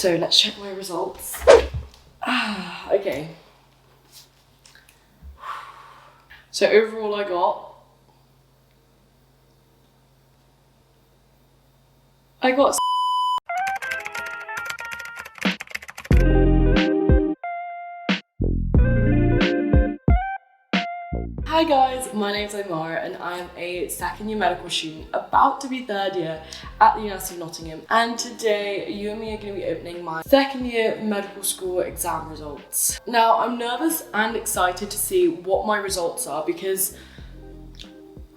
So let's check my results. Okay. So overall I got Hi guys, my name is Aymara and I am a second year medical student about to be third year at the University of Nottingham, and today you and me are going to be opening my second year medical school exam results. Now I'm nervous and excited to see what my results are because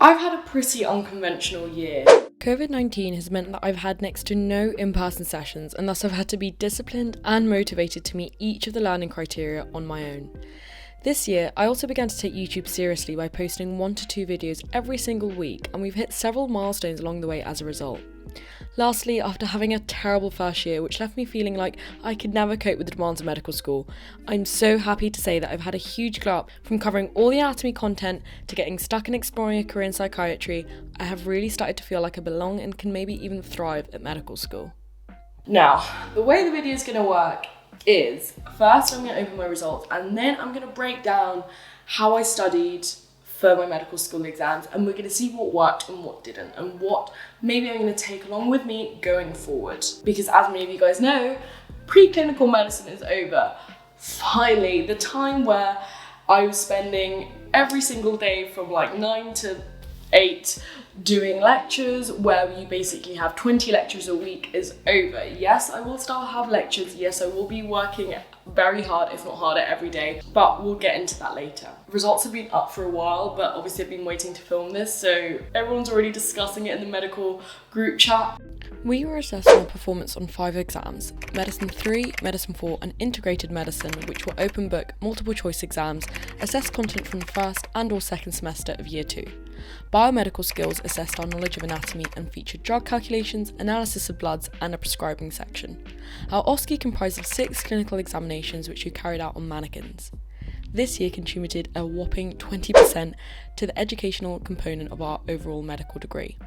I've had a pretty unconventional year. COVID-19 has meant that I've had next to no in-person sessions, and thus I've had to be disciplined and motivated to meet each of the learning criteria on my own. This year, I also began to take YouTube seriously by posting 1 to 2 videos every single week, and we've hit several milestones along the way as a result. Lastly, after having a terrible first year which left me feeling like I could never cope with the demands of medical school, I'm so happy to say that I've had a huge glow up. From covering all the anatomy content to getting stuck and exploring a career in psychiatry. I have really started to feel like I belong and can maybe even thrive at medical school. Now, the way the video is going to work is, first I'm going to open my results and then I'm going to break down how I studied for my medical school exams, and we're going to see what worked and what didn't, and what maybe I'm going to take along with me going forward. Because as many of you guys know, preclinical medicine is over. Finally, the time where I was spending every single day from like 9 to 8 doing lectures, where you basically have 20 lectures a week, is over. Yes, I will still have lectures. Yes, I will be working very hard, if not harder, every day, but we'll get into that later. Results have been up for a while, but obviously I've been waiting to film this, so everyone's already discussing it in the medical group chat. We were assessed on our performance on 5 exams: Medicine 3, Medicine 4 and Integrated Medicine, which were open book, multiple choice exams, assessed content from the first and or second semester of year 2. Biomedical skills assessed our knowledge of anatomy and featured drug calculations, analysis of bloods and a prescribing section. Our oski comprised of 6 clinical examinations which we carried out on mannequins. This year contributed a whopping 20% to the educational component of our overall medical degree.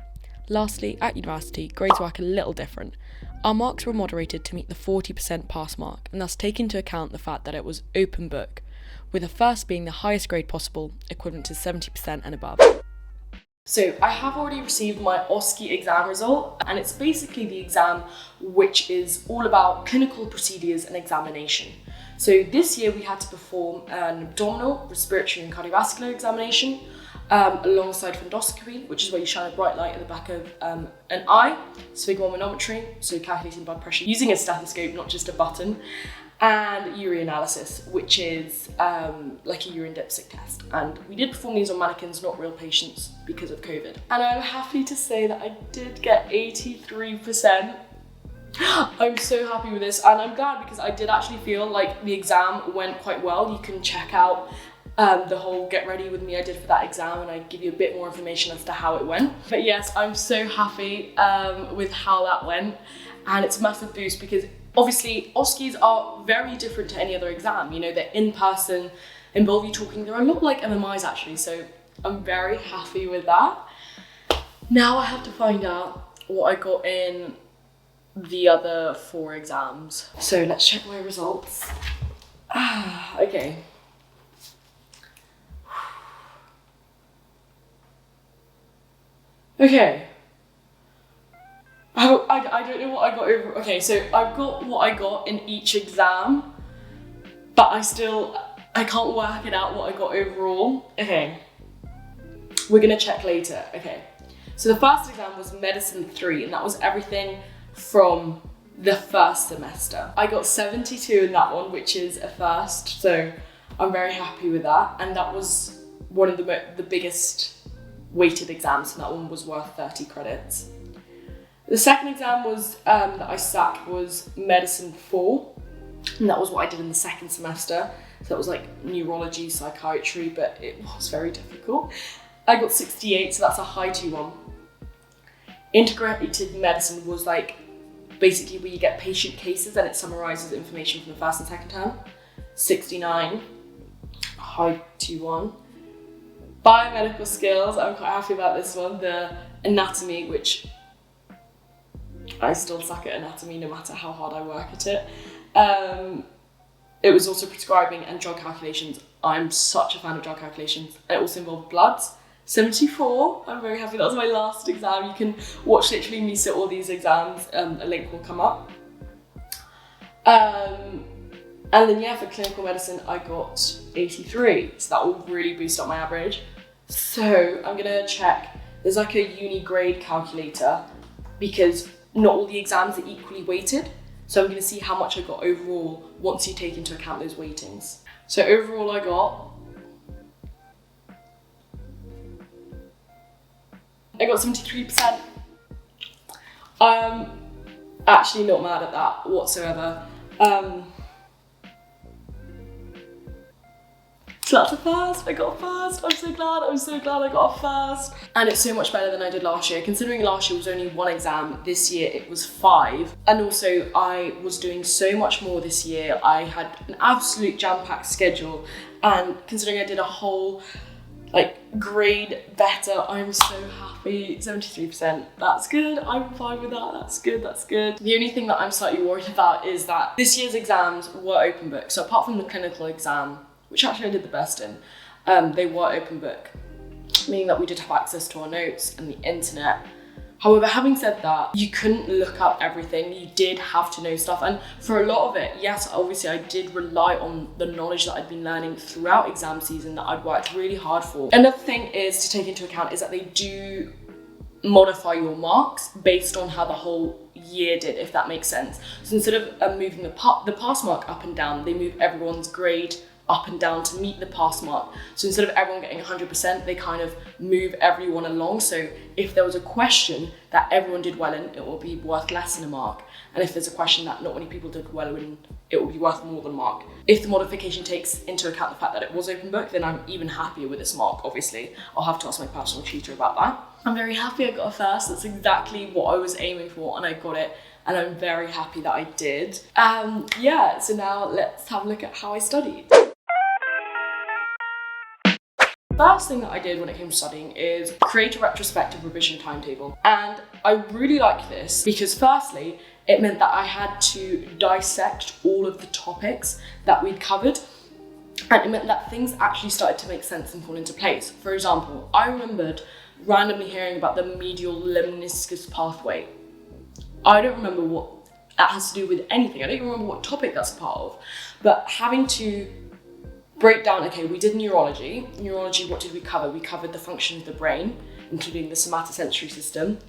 Lastly, at university, grades work a little different. Our marks were moderated to meet the 40% pass mark, and thus take into account the fact that it was open book, with the first being the highest grade possible, equivalent to 70% and above. So I have already received my oski exam result, and it's basically the exam which is all about clinical procedures and examination. So this year we had to perform an abdominal, respiratory and cardiovascular examination, alongside endoscopy, which is where you shine a bright light at the back of an eye, sphygmomanometry, so calculating blood pressure using a stethoscope, not just a button, and urinalysis, which is like a urine dipstick test. And we did perform these on mannequins, not real patients, because of COVID. And I'm happy to say that I did get 83%. I'm so happy with this, and I'm glad because I did actually feel like the exam went quite well. You can check out the whole get ready with me I did for that exam, and I give you a bit more information as to how it went. But yes, I'm so happy with how that went, and it's a massive boost because obviously oskis are very different to any other exam. You know, they're in person, involve you talking. They're a lot like MMIs actually, so I'm very happy with that. Now I have to find out what I got in the other 4 exams. So let's check my results. Okay. Okay. I don't know what I got over. Okay, so I've got what I got in each exam, but I can't work it out what I got overall. Okay. We're gonna check later. Okay. So the first exam was Medicine 3, and that was everything from the first semester. I got 72 in that one, which is a first, so I'm very happy with that. And that was one of the biggest weighted exams, and that one was worth 30 credits. The second exam was that I sat was Medicine 4, and that was what I did in the second semester. So that was like neurology, psychiatry, but it was very difficult. I got 68, so that's a high 2-1. Integrated medicine was like basically where you get patient cases and it summarizes information from the first and second term. 69, high 2-1. Biomedical skills, I'm quite happy about this one. The anatomy, which I still suck at anatomy no matter how hard I work at it. It was also prescribing and drug calculations. I'm such a fan of drug calculations. It also involved bloods. 74, I'm very happy that was my last exam. You can watch literally me sit all these exams, a link will come up. And then yeah, for clinical medicine, I got 83, so that will really boost up my average. So I'm gonna check, there's like a uni grade calculator because not all the exams are equally weighted. So I'm gonna see how much I got overall once you take into account those weightings. So overall I got 73%. I'm actually not mad at that whatsoever. So that's a first, I got a first. I'm so glad I got a first. And it's so much better than I did last year. Considering last year was only 1 exam, this year it was 5. And also I was doing so much more this year. I had an absolute jam-packed schedule. And considering I did a whole grade better, I'm so happy. 73%, that's good, I'm fine with that, that's good. The only thing that I'm slightly worried about is that this year's exams were open book. So apart from the clinical exam, which actually I did the best in, they were open book, meaning that we did have access to our notes and the internet. However, having said that, you couldn't look up everything, you did have to know stuff. And for a lot of it, yes, obviously I did rely on the knowledge that I'd been learning throughout exam season that I'd worked really hard for. Another thing is to take into account is that they do modify your marks based on how the whole year did, if that makes sense. So instead of moving the pass mark up and down, they move everyone's grade up and down to meet the pass mark. So instead of everyone getting 100%, they kind of move everyone along. So if there was a question that everyone did well in, it will be worth less than a mark. And if there's a question that not many people did well in, it will be worth more than a mark. If the modification takes into account the fact that it was open book, then I'm even happier with this mark, obviously. I'll have to ask my personal tutor about that. I'm very happy I got a first. That's exactly what I was aiming for and I got it. And I'm very happy that I did. Yeah, so now let's have a look at how I studied. First thing that I did when it came to studying is create a retrospective revision timetable. And I really like this because firstly, it meant that I had to dissect all of the topics that we'd covered. And it meant that things actually started to make sense and fall into place. For example, I remembered randomly hearing about the medial lemniscus pathway. I don't remember what that has to do with anything. I don't even remember what topic that's a part of. But having to break down, okay, we did neurology. Neurology, what did we cover? We covered the function of the brain, including the somatosensory system.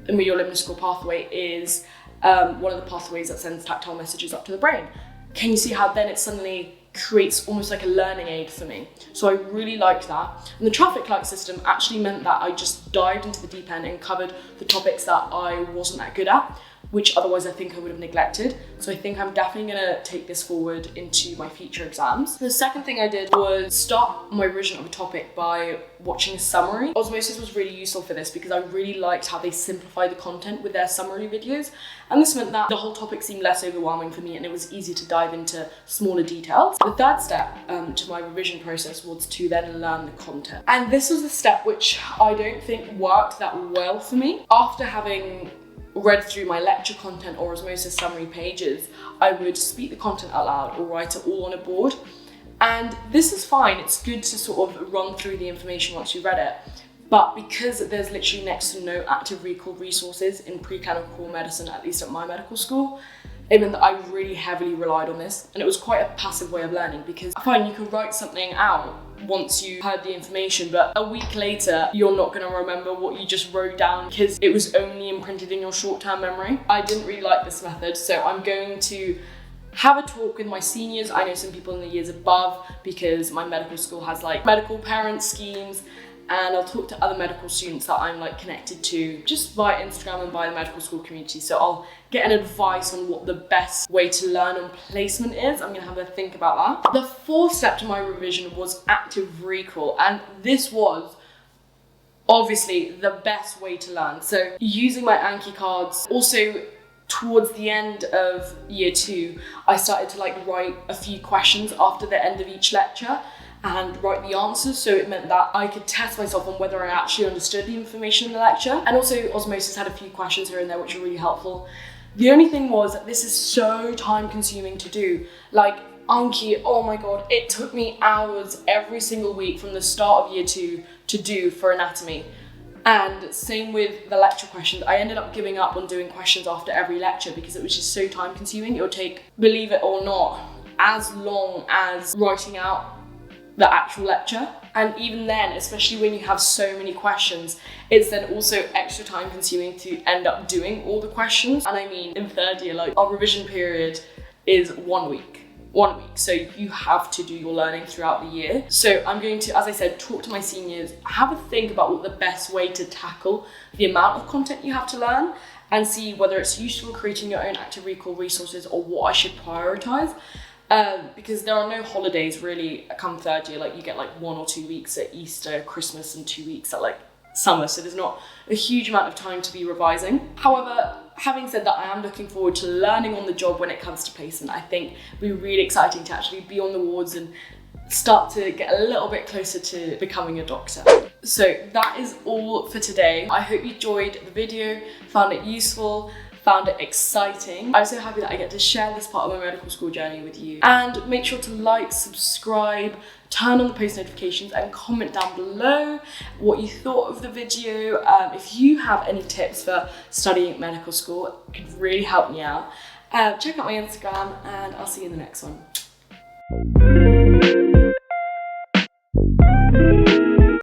The medial lemniscal pathway is one of the pathways that sends tactile messages up to the brain. Can you see how then it suddenly creates almost like a learning aid for me? So I really liked that. And the traffic light system actually meant that I just dived into the deep end and covered the topics that I wasn't that good at, which otherwise I think I would have neglected. So I think I'm definitely gonna take this forward into my future exams. The second thing I did was start my revision of a topic by watching a summary. Osmosis was really useful for this because I really liked how they simplify the content with their summary videos. And this meant that the whole topic seemed less overwhelming for me and it was easy to dive into smaller details. The third step to my revision process was to then learn the content. And this was a step which I don't think worked that well for me. After having read through my lecture content or osmosis summary pages, I would speak the content out loud or write it all on a board. And this is fine, it's good to sort of run through the information once you've read it. But because there's literally next to no active recall resources in preclinical medicine, at least at my medical school, it meant that I really heavily relied on this. And it was quite a passive way of learning because fine, you can write something out once you heard the information, but a week later, you're not gonna remember what you just wrote down because it was only imprinted in your short-term memory. I didn't really like this method, so I'm going to have a talk with my seniors. I know some people in the years above because my medical school has like medical parent schemes, and I'll talk to other medical students that I'm like connected to just via Instagram and by the medical school community. So I'll get an advice on what the best way to learn on placement is. I'm gonna have a think about that. The fourth step to my revision was active recall, and this was obviously the best way to learn. So using my Anki cards, also towards the end of year 2, I started to like write a few questions after the end of each lecture. and write the answers, so it meant that I could test myself on whether I actually understood the information in the lecture. And also Osmosis had a few questions here and there which were really helpful. The only thing was that this is so time consuming to do. Like Anki, oh my god, it took me hours every single week from the start of year 2 to do for anatomy. And same with the lecture questions. I ended up giving up on doing questions after every lecture because it was just so time consuming. It would take, believe it or not, as long as writing out the actual lecture. And even then, especially when you have so many questions, it's then also extra time consuming to end up doing all the questions. And I mean, in third year, like our revision period is 1 week. 1 week, so you have to do your learning throughout the year. So I'm going to, as I said, talk to my seniors, have a think about what the best way to tackle the amount of content you have to learn, and see whether it's useful creating your own active recall resources or what I should prioritize. Because there are no holidays really come third year. Like you get like 1 or 2 weeks at Easter, Christmas, and 2 weeks at like summer, so there's not a huge amount of time to be revising. However, having said that, I am looking forward to learning on the job when it comes to placement. I think it'll be really exciting to actually be on the wards and start to get a little bit closer to becoming a doctor. So that is all for today. I hope you enjoyed the video, found it useful, found it exciting. I'm so happy that I get to share this part of my medical school journey with you. And make sure to like, subscribe, turn on the post notifications, and comment down below what you thought of the video. If you have any tips for studying medical school, it could really help me out. Check out my Instagram, and I'll see you in the next one.